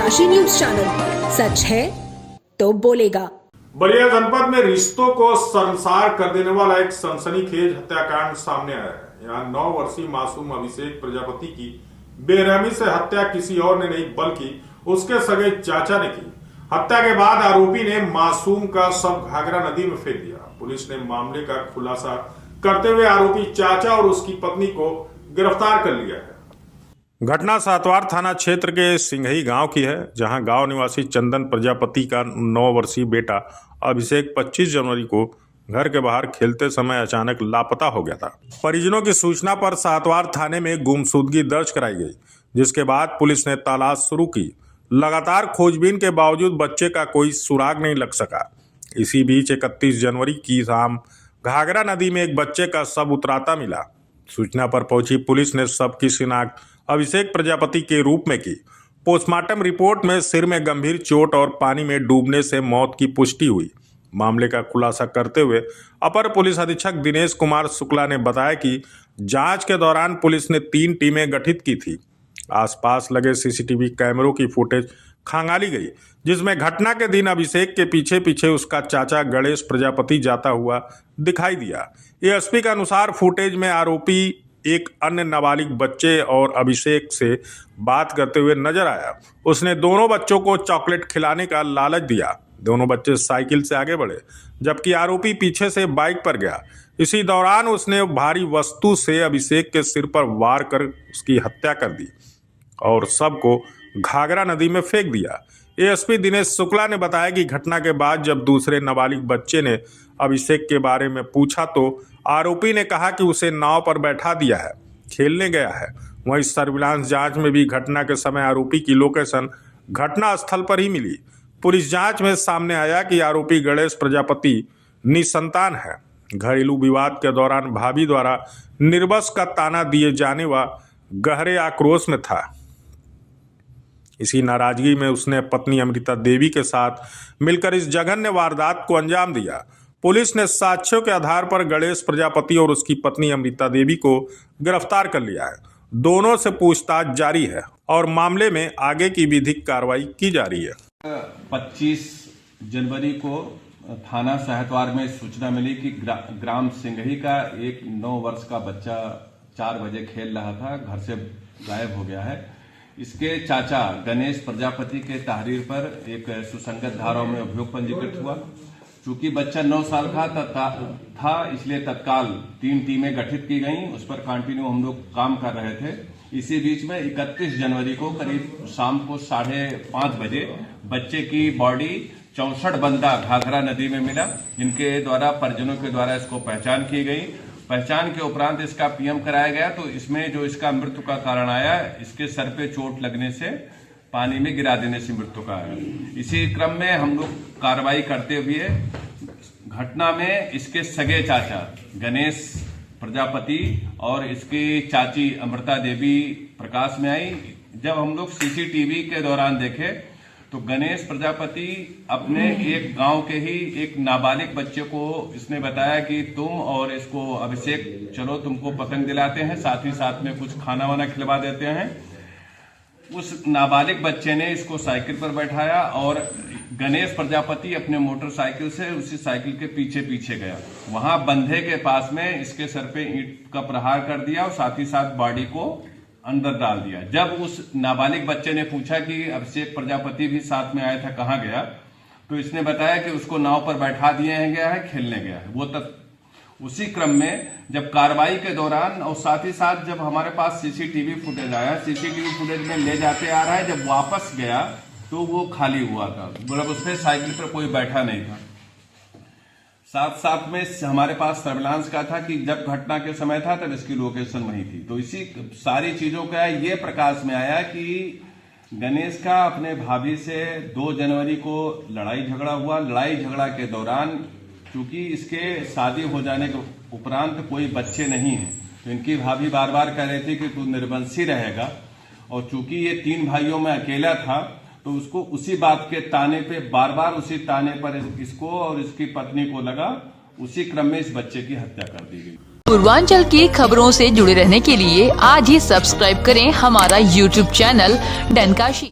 डनकाशी news channel, सच है तो बोलेगा। बलिया जनपद में रिश्तों को शर्मसार कर देने वाला एक सनसनीखेज हत्याकांड सामने आया है। यहाँ 9 वर्षीय मासूम अभिषेक प्रजापति की बेरहमी से हत्या किसी और ने नहीं बल्कि उसके सगे चाचा ने की। हत्या के बाद आरोपी ने मासूम का शव घाघरा नदी में फेंक दिया। पुलिस ने मामले का खुलासा करते हुए आरोपी चाचा और उसकी पत्नी को गिरफ्तार कर लिया है। घटना सातवार थाना क्षेत्र के सिंघई गांव की है, जहां गांव निवासी चंदन प्रजापति का 9 वर्षीय बेटा अभिषेक 25 जनवरी को घर के बाहर खेलते समय अचानक लापता हो गया था। परिजनों की सूचना पर सातवार थाने में गुमशुदगी दर्ज कराई गई, जिसके बाद पुलिस ने तलाश शुरू की। लगातार खोजबीन के बावजूद बच्चे का कोई सुराग नहीं लग सका। इसी बीच 31 जनवरी की शाम घाघरा नदी में एक बच्चे का शव उतराता मिला। सूचना पर पहुंची पुलिस ने शव की शिनाख्त अभिषेक प्रजापति के रूप में की। पोस्टमार्टम रिपोर्ट में सिर में गंभीर चोट और पानी में डूबने से मौत की पुष्टि हुई। मामले का खुलासा करते हुए अपर पुलिस अधीक्षक दिनेश कुमार शुक्ला ने बताया कि जांच के दौरान पुलिस ने 3 टीमें गठित की थी। आसपास लगे सीसीटीवी कैमरों की फुटेज खंगाली गई, जिसमें घटना के दिन अभिषेक के पीछे पीछे उसका चाचा गणेश प्रजापति जाता हुआ दिखाई दिया। एएसपी के अनुसार फुटेज में आरोपी एक अन्य नाबालिग बच्चे और अभिषेक से बात करते हुए नजर आया। उसने दोनों बच्चों को चॉकलेट खिलाने का लालच दिया। दोनों बच्चे साइकिल से आगे बढ़े, जबकि आरोपी पीछे से बाइक पर गया। इसी दौरान उसने भारी वस्तु से अभिषेक के सिर पर वार कर उसकी हत्या कर दी और शव को घाघरा नदी में फेंक दिया। एएसपी दिनेश शुक्ला ने बताया कि घटना के बाद जब दूसरे नाबालिग बच्चे ने अभिषेक के बारे में पूछा तो आरोपी ने कहा कि उसे नाव पर बैठा दिया है, खेलने गया है। वहीं सर्विलांस जांच में भी घटना के समय आरोपी की लोकेशन घटना स्थल पर ही मिली। पुलिस जांच में सामने आया कि आरोपी गणेश प्रजापति निसंतान है। घरेलू विवाद के दौरान भाभी द्वारा निर्बस का ताना दिए जाने व गहरे आक्रोश में था। इसी नाराजगी में उसने पत्नी अमृता देवी के साथ मिलकर इस जघन्य वारदात को अंजाम दिया। पुलिस ने साक्ष्यों के आधार पर गणेश प्रजापति और उसकी पत्नी अमृता देवी को गिरफ्तार कर लिया है। दोनों से पूछताछ जारी है और मामले में आगे की विधिक कार्रवाई की जा रही है। 25 जनवरी को थाना सातवार में सूचना मिली कि ग्राम सिंघई का एक 9 वर्ष का बच्चा 4 बजे खेल रहा था, घर से गायब हो गया है। इसके चाचा गणेश प्रजापति के तहरीर पर एक सुसंगत धाराओं में अभियोग पंजीकृत हुआ। चूंकि बच्चा 9 साल का था, इसलिए तत्काल 3 टीमें गठित की गईं। उस पर कंटिन्यू हम लोग काम कर रहे थे। इसी बीच में 31 जनवरी को करीब शाम को 5:30 बजे बच्चे की बॉडी 64 बंदा घाघरा नदी में मिला, जिनके द्वारा परिजनों के द्वारा इसको पहचान की गई। पहचान के उपरांत इसका पीएम कराया गया। तो इसमें जो इसका मृत्यु का कारण आया, इसके सर पे चोट लगने से पानी में गिरा देने से मृत्यु का आया। इसी क्रम में हम लोग कार्रवाई करते हुए घटना में इसके सगे चाचा गणेश प्रजापति और इसकी चाची अमृता देवी प्रकाश में आई। जब हम लोग सीसीटीवी के दौरान देखे तो गणेश प्रजापति अपने एक गांव के ही एक नाबालिग बच्चे को इसने बताया कि तुम और इसको अभिषेक चलो तुमको पतंग दिलाते हैं, साथ ही साथ में कुछ खाना वाना खिलवा देते हैं। उस नाबालिग बच्चे ने इसको साइकिल पर बैठाया और गणेश प्रजापति अपने मोटरसाइकिल से उसी साइकिल के पीछे पीछे गया। वहां बंधे के पास में इसके सर पे ईंट का प्रहार कर दिया और साथ ही साथ बॉडी को अंदर डाल दिया। जब उस नाबालिग बच्चे ने पूछा कि अभिषेक प्रजापति भी साथ में आया था, कहाँ गया, तो इसने बताया कि उसको नाव पर बैठा दिया गया है, खेलने गया है। वो तक उसी क्रम में जब कार्रवाई के दौरान और साथ ही साथ जब हमारे पास सीसीटीवी फुटेज आया, सीसीटीवी फुटेज में ले जाते आ रहा है, जब वापस गया तो वो खाली हुआ था, मतलब उसमें साइकिल पर कोई बैठा नहीं था। साथ साथ में हमारे पास सर्विलांस का था कि जब घटना के समय था तब इसकी लोकेशन वही थी। तो इसी सारी चीजों का ये प्रकाश में आया कि गणेश का अपने भाभी से 2 जनवरी को लड़ाई झगड़ा हुआ। लड़ाई झगड़ा के दौरान चूंकि इसके शादी हो जाने के उपरांत कोई बच्चे नहीं हैं, तो इनकी भाभी बार बार कह रही थी कि तू निर्वंशी रहेगा। और चूंकि ये 3 भाइयों में अकेला था, तो उसको उसी बात के ताने पे बार बार उसी ताने पर इसको और इसकी पत्नी को लगा। उसी क्रम में इस बच्चे की हत्या कर दी गई। पूर्वांचल की खबरों से जुड़े रहने के लिए आज ही सब्सक्राइब करें हमारा YouTube चैनल डनकाशी।